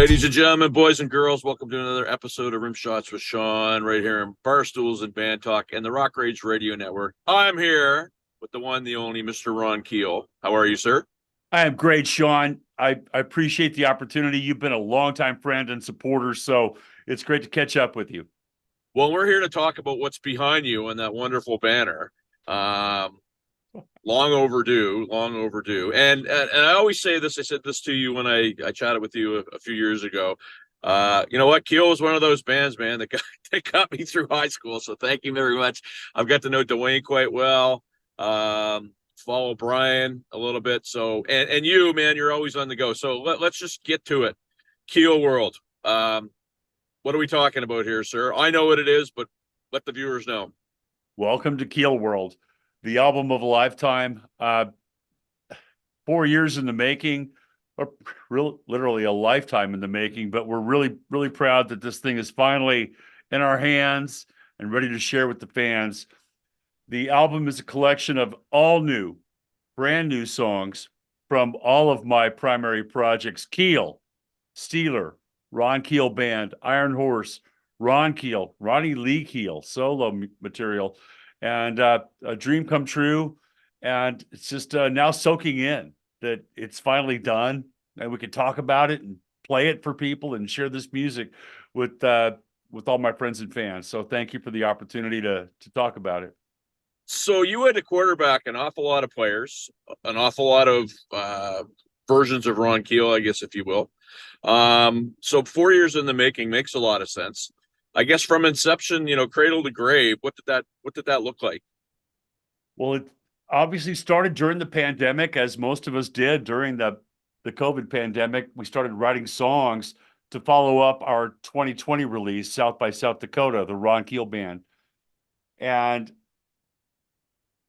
Ladies and gentlemen, boys and girls, welcome to another episode of Rimshots with Sean right here in Barstools and Bandtalk and the Rock Rage Radio Network. I'm here with the one, the only Mr. Ron Keel. How are you, sir? I am great, Sean. I appreciate the opportunity. You've been a longtime friend and supporter, so it's great to catch up with you. Well, we're here to talk about what's behind you and that wonderful banner. Long overdue, long overdue. And I always say this. I said this to you when I chatted with you a few years ago. You know what? Keel was one of those bands, man, that got me through high school. So thank you very much. I've got to know Dwayne quite well. Follow Brian a little bit. So and you, man, you're always on the go. So let's just get to it. Keelworld. What are we talking about here, sir? I know what it is, but let the viewers know. Welcome to Keelworld, the album of a lifetime. 4 years in the making, or literally a lifetime in the making. But we're really, really proud that this thing is finally in our hands and ready to share with the fans. The album is a collection of all new, brand new songs from all of my primary projects: Keel, Steeler, Ron Keel Band, Iron Horse, Ron Keel, Ronnie Lee Keel, solo material, and a dream come true. And it's just now soaking in that it's finally done, and we can talk about it and play it for people and share this music with all my friends and fans. So thank you for the opportunity to talk about it. So you had to quarterback an awful lot of players, an awful lot of versions of Ron Keel, I guess, if you will. So 4 years in the making makes a lot of sense. I guess from inception, cradle to grave, what did that look like? Well, it obviously started during the pandemic, as most of us did during the COVID pandemic. We started writing songs to follow up our 2020 release, South by South Dakota, the Ron Keel Band. And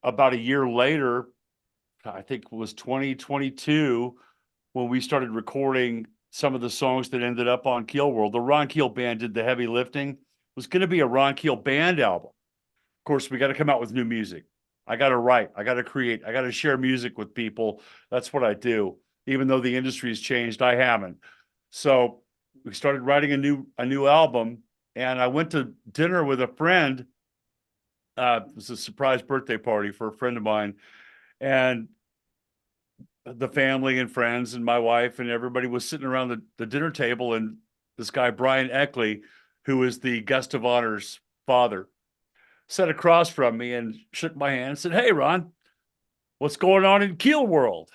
about a year later, I think it was 2022, when we started recording some of the songs that ended up on Keelworld. The Ron Keel Band did the heavy lifting. It was going to be a Ron Keel Band album. Of course, we got to come out with new music. I got to write. I got to create. I got to share music with people. That's what I do. Even though the industry's changed, I haven't. So we started writing a new album, and I went to dinner with a friend. It was a surprise birthday party for a friend of mine, and the family and friends and my wife and everybody was sitting around the dinner table, and this guy, Brian Eckley, who is the guest of honor's father, sat across from me and shook my hand and said, "Hey, Ron, what's going on in Keelworld?"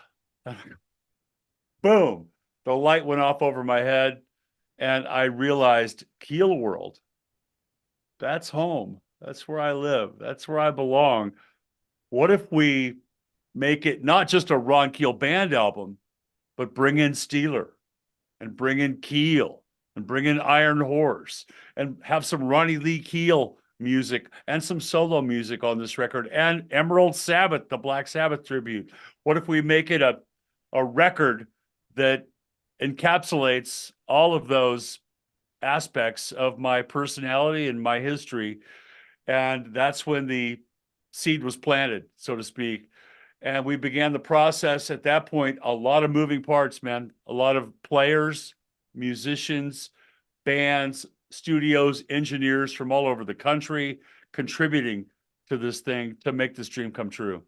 Boom, the light went off over my head, and I realized Keelworld, that's home. That's where I live. That's where I belong. What if we make it not just a Ron Keel Band album, but bring in Steeler and bring in Keel and bring in Iron Horse and have some Ronnie Lee Keel music and some solo music on this record, and Emerald Sabbath, the Black Sabbath tribute? What if we make it a record that encapsulates all of those aspects of my personality and my history? And that's when the seed was planted, so to speak. And we began the process at that point. A lot of moving parts, man. A lot of players, musicians, bands, studios, engineers from all over the country contributing to this thing to make this dream come true.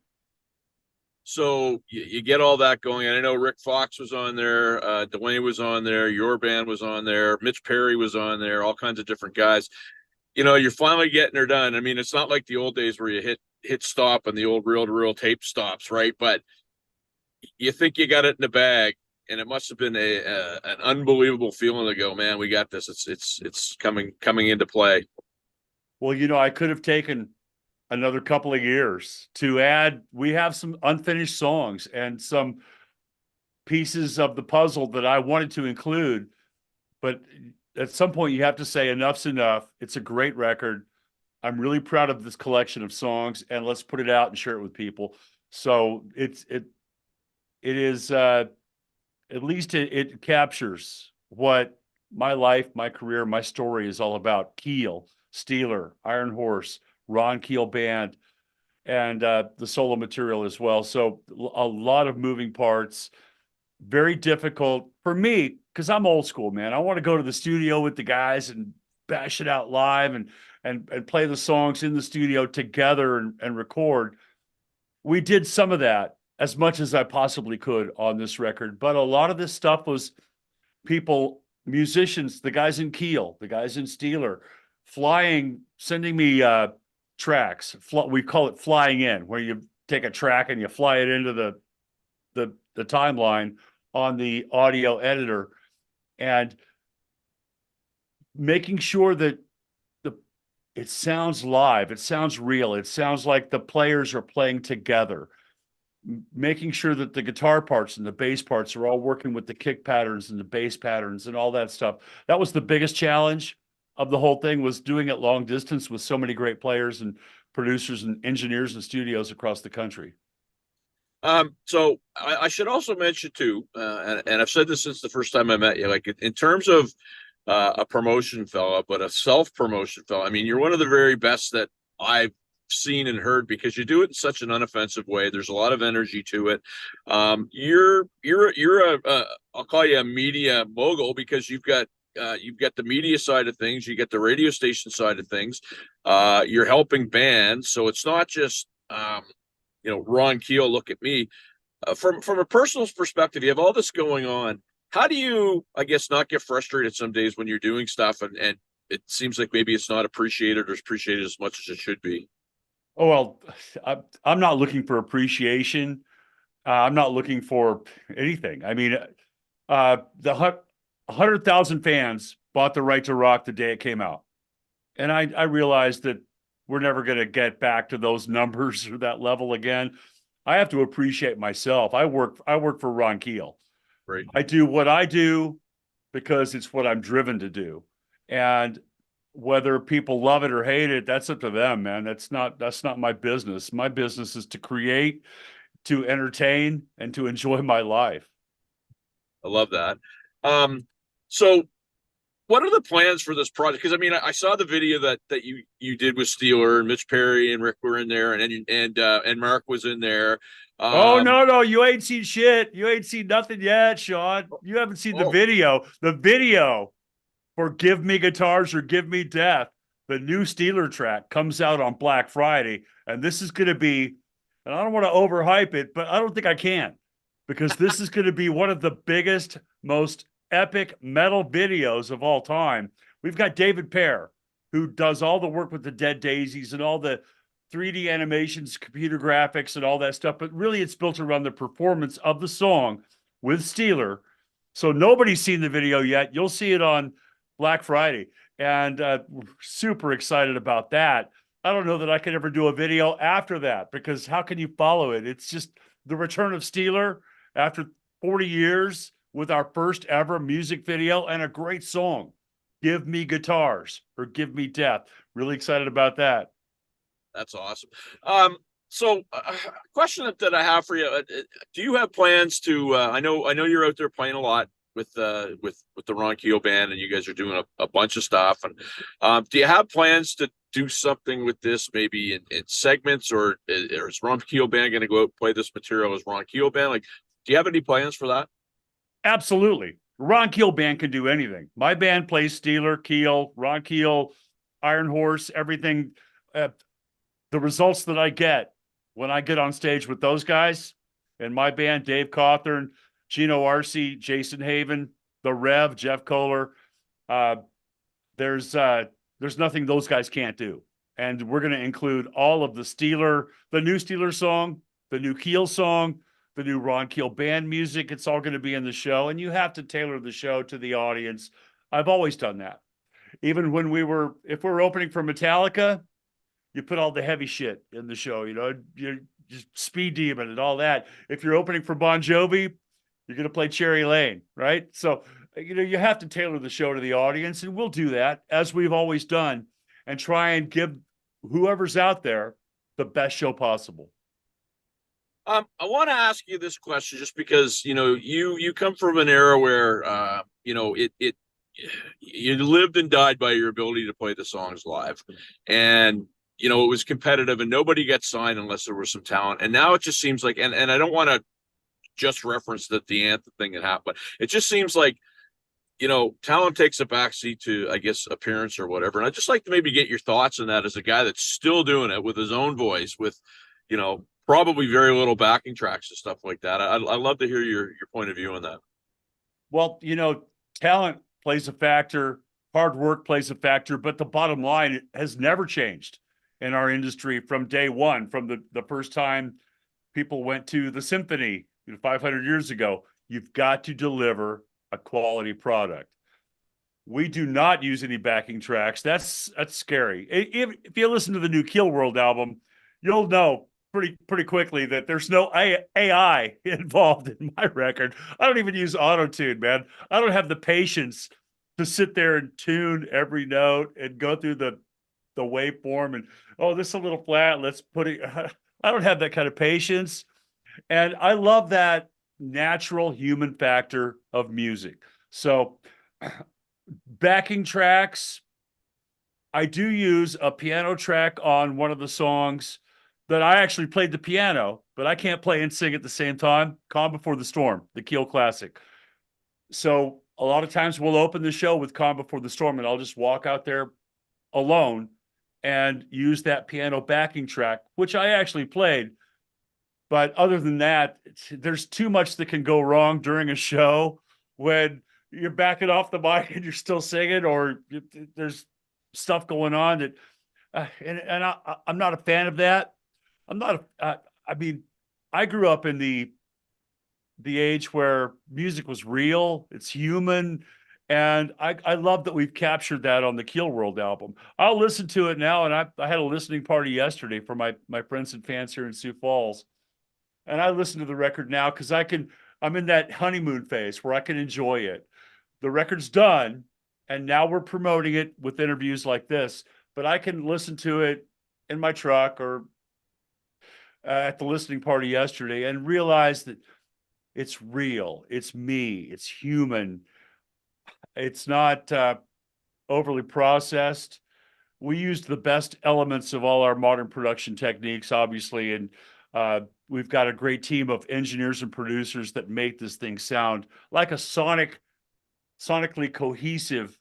So you get all that going. And I know Rick Fox was on there, Dwayne was on there, your band was on there, Mitch Perry was on there, all kinds of different guys. You're finally getting her done. I mean, it's not like the old days where you hit stop and the old reel-to-reel tape stops, right? But you think you got it in the bag, and it must have been an unbelievable feeling to go, man, we got this. It's coming into play. Well, I could have taken another couple of years to add. We have some unfinished songs and some pieces of the puzzle that I wanted to include, but at some point you have to say enough's enough. It's a great record. I'm really proud of this collection of songs, and let's put it out and share it with people. So it is at least it captures what my life, my career, my story is all about. Keel, Steeler, Iron Horse, Ron Keel Band, and the solo material as well. So a lot of moving parts. very difficult for me because I'm old school, man. I want to go to the studio with the guys and bash it out live and play the songs in the studio together and record. We did some of that as much as I possibly could on this record, but a lot of this stuff was people, musicians, the guys in Keel, the guys in Steeler, flying, sending me tracks. We call it flying in, where you take a track and you fly it into the timeline on the audio editor, and making sure that it sounds live, it sounds real, it sounds like the players are playing together, making sure that the guitar parts and the bass parts are all working with the kick patterns and the bass patterns and all that stuff. That was the biggest challenge of the whole thing, was doing it long distance with so many great players and producers and engineers and studios across the country. So I should also mention too, and I've said this since the first time I met you, like in terms of a promotion fella, but a self-promotion fella. I mean, you're one of the very best that I've seen and heard, because you do it in such an unoffensive way. There's a lot of energy to it. You're I'll call you a media mogul, because you've got the media side of things, you get the radio station side of things. You're helping bands, so it's not just Ron Keel, look at me. From a personal perspective, you have all this going on. How do you, I guess, not get frustrated some days when you're doing stuff and it seems like maybe it's not appreciated or appreciated as much as it should be? Oh, well, I'm not looking for appreciation. I'm not looking for anything. I mean, the 100,000 fans bought the right to rock the day it came out. And I realized that we're never going to get back to those numbers or that level again. I have to appreciate myself. I work for Ron Keel. Right. I do what I do because it's what I'm driven to do. And whether people love it or hate it, that's up to them, man. That's not my business. My business is to create, to entertain, and to enjoy my life. I love that. So what are the plans for this project? Because I mean, I saw the video that you did with Steeler, and Mitch Perry and Rick were in there, and Mark was in there. Oh, no, you ain't seen shit. You ain't seen nothing yet, Sean. You haven't seen the video. The video for Give Me Guitars or Give Me Death, the new Steeler track, comes out on Black Friday. And this is going to be, and I don't want to overhype it, but I don't think I can, because this is going to be one of the biggest, most epic metal videos of all time. We've got David Pear, who does all the work with the Dead Daisies and all the 3D animations, computer graphics, and all that stuff. But really, it's built around the performance of the song with Steeler. So nobody's seen the video yet. You'll see it on Black Friday. And we're super excited about that. I don't know that I could ever do a video after that, because how can you follow it? It's just the return of Steeler after 40 years with our first ever music video and a great song, Give Me Guitars or Give Me Death. Really excited about that. That's awesome. So question that I have for you, do you have plans to, I know you're out there playing a lot with the Ron Keel band, and you guys are doing a bunch of stuff. And do you have plans to do something with this, maybe in segments, or is Ron Keel band going to go out and play this material as Ron Keel band? Like, do you have any plans for that? Absolutely. Ron Keel band can do anything. My band plays Steeler, Keel, Ron Keel, Iron Horse, everything. The results that I get when I get on stage with those guys and my band, Dave Cawthorn, Gino Arce, Jason Haven, the Rev, Jeff Kohler, there's nothing those guys can't do. And we're going to include all of the Steeler, the new Steeler song, the new Keel song, the new Ron Keel band music. It's all going to be in the show, and you have to tailor the show to the audience. I've always done that. Even when if we're opening for Metallica, you put all the heavy shit in the show, you just Speed Demon and all that. If you're opening for Bon Jovi, you're going to play Cherry Lane, right? So, you have to tailor the show to the audience, and we'll do that as we've always done, and try and give whoever's out there the best show possible. I want to ask you this question just because, you come from an era where, you lived and died by your ability to play the songs live. And, it was competitive and nobody gets signed unless there was some talent. And now it just seems like, and I don't want to just referenced that the anthem thing had happened. It just seems like, talent takes a backseat to, I guess, appearance or whatever. And I'd just like to maybe get your thoughts on that as a guy that's still doing it with his own voice, with, probably very little backing tracks and stuff like that. I'd love to hear your point of view on that. Well, talent plays a factor, hard work plays a factor, but the bottom line has never changed in our industry from day one, from the first time people went to the symphony 500 years ago. You've got to deliver a quality product. We do not use any backing tracks. That's scary. If you listen to the new Keelworld album, you'll know pretty quickly that there's no AI involved in my record. I don't even use auto-tune, man. I don't have the patience to sit there and tune every note and go through the waveform and, oh, this is a little flat, let's put it. I don't have that kind of patience. And I love that natural human factor of music. So backing tracks, I do use a piano track on one of the songs that I actually played the piano, but I can't play and sing at the same time. Calm Before the Storm, the Keel classic. So a lot of times we'll open the show with Calm Before the Storm, and I'll just walk out there alone and use that piano backing track, which I actually played. But other than that, there's too much that can go wrong during a show when you're backing off the mic and you're still singing, or there's stuff going on that, I'm not a fan of that. I'm not. I mean, I grew up in the age where music was real. It's human, and I love that we've captured that on the Keelworld album. I'll listen to it now, and I had a listening party yesterday for my friends and fans here in Sioux Falls, and I listen to the record now because I'm in that honeymoon phase where I can enjoy it. The record's done, and now we're promoting it with interviews like this, but I can listen to it in my truck or at the listening party yesterday and realize that it's real, it's me, it's human, it's not overly processed. We used the best elements of all our modern production techniques, obviously, and we've got a great team of engineers and producers that make this thing sound like a sonically cohesive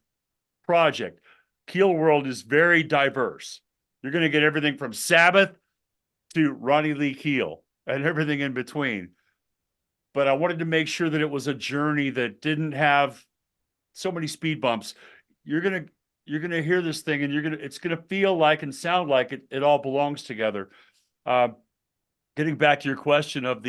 project. Keelworld is very diverse. You're going to get everything from Sabbath to Ronnie Lee Keel and everything in between. But I wanted to make sure that it was a journey that didn't have so many speed bumps. You're gonna hear this thing, and it's gonna feel like and sound like it all belongs together. Getting back to your question of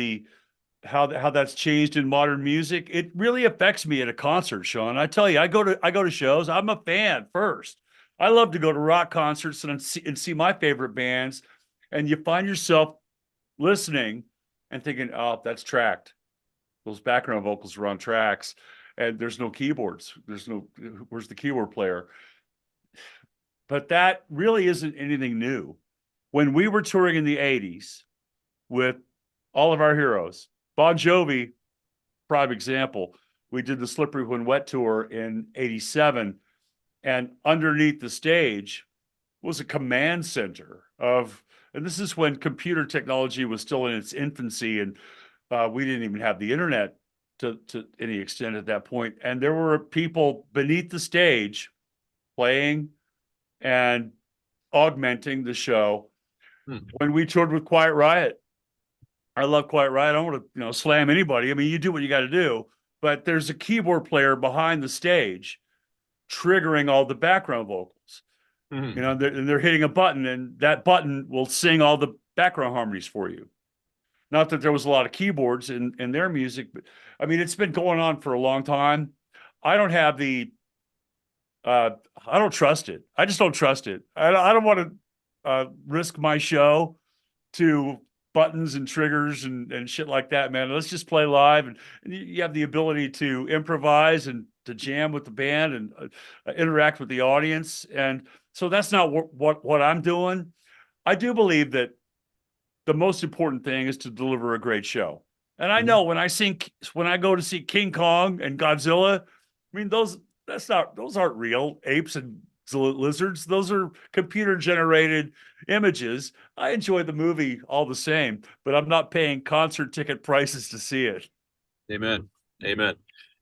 how that's changed in modern music, it really affects me at a concert, Sean. I tell you, I go to shows. I'm a fan first. I love to go to rock concerts and see my favorite bands. And you find yourself listening and thinking, oh, that's tracked. Those background vocals are on tracks, and there's no keyboards. Where's the keyboard player? But that really isn't anything new. When we were touring in the 80s with all of our heroes, Bon Jovi, prime example, we did the Slippery When Wet tour in 87, and underneath the stage was a command center and this is when computer technology was still in its infancy, and we didn't even have the internet to any extent at that point. And there were people beneath the stage playing and augmenting the show. When we toured with Quiet Riot, I love Quiet Riot. I don't want to, slam anybody. I mean, you do what you got to do, but there's a keyboard player behind the stage triggering all the background vocals. They're hitting a button, and that button will sing all the background harmonies for you. Not that there was a lot of keyboards in their music, but I mean, it's been going on for a long time. I don't have I don't trust it. I just don't trust it. I don't want to risk my show to buttons and triggers and shit like that, man. Let's just play live, and you have the ability to improvise and to jam with the band and interact with the audience. And so that's not what I'm doing. I do believe that the most important thing is to deliver a great show. And I know when I go to see King Kong and Godzilla, I mean, those aren't real apes and lizards. Those are computer generated images. I enjoy the movie all the same, but I'm not paying concert ticket prices to see it. Amen. Amen.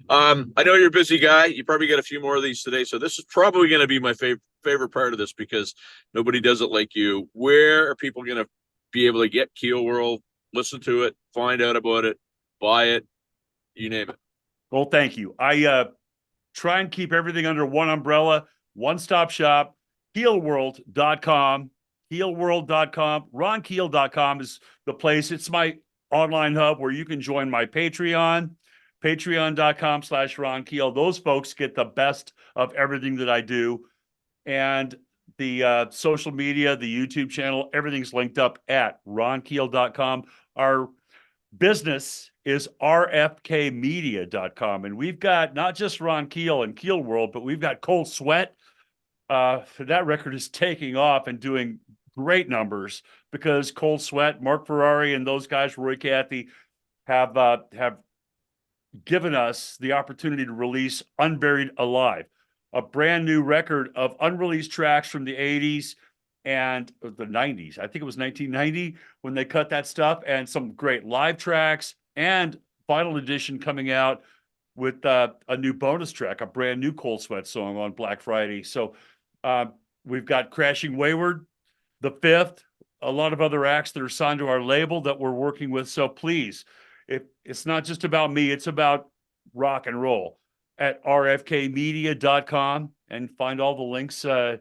I know you're a busy guy. You probably got a few more of these today. So this is probably going to be my favorite part of this because nobody does it like you. Where are people going to be able to get Keelworld, listen to it, find out about it, buy it, you name it? Well, thank you. I try and keep everything under one umbrella, one-stop shop, keelworld.com, keelworld.com. RonKeel.com is the place. It's my online hub where you can join my Patreon, patreon.com/Ron Keel. Those folks get the best of everything that I do. And the social media, the YouTube channel, everything's linked up at ronkeel.com. Our business is rfkmedia.com. And we've got not just Ron Keel and Keel World, but we've got Cold Sweat. That record is taking off and doing great numbers because Cold Sweat, Mark Ferrari, and those guys, Roy Cathy, have given us the opportunity to release Unburied Alive, a brand new record of unreleased tracks from the 80s and the 90s. I think it was 1990 when they cut that stuff, and some great live tracks and vinyl edition coming out with a new bonus track, a brand new Cold Sweat song on Black Friday. So we've got Crashing Wayward, The Fifth, a lot of other acts that are signed to our label that we're working with. So please, it's not just about me, it's about rock and roll at rfkmedia.com, and find all the links to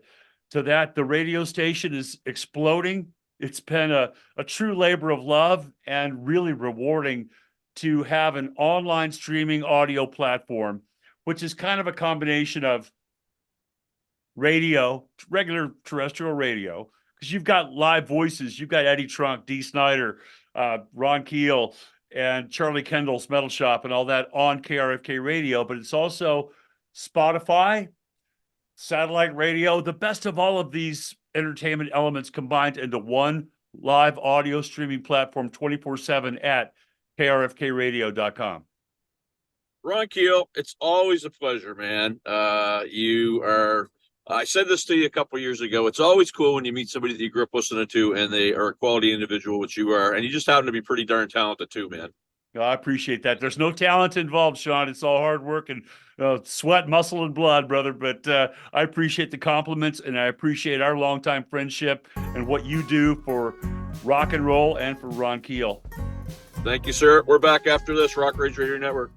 that. The radio station is exploding. It's been a true labor of love and really rewarding to have an online streaming audio platform, which is kind of a combination of radio, regular terrestrial radio, because you've got live voices. You've got Eddie Trunk, Dee Snider, Ron Keel, and Charlie Kendall's Metal Shop and all that on KRFK radio, but it's also Spotify, satellite radio, the best of all of these entertainment elements combined into one live audio streaming platform 24/7 at krfkradio.com. Ron Keel, it's always a pleasure, man. I said this to you a couple of years ago. It's always cool when you meet somebody that you grew up listening to and they are a quality individual, which you are. And you just happen to be pretty darn talented too, man. I appreciate that. There's no talent involved, Sean. It's all hard work and sweat, muscle, and blood, brother. But I appreciate the compliments, and I appreciate our longtime friendship and what you do for rock and roll and for Ron Keel. Thank you, sir. We're back after this. Rock Rage Radio Network.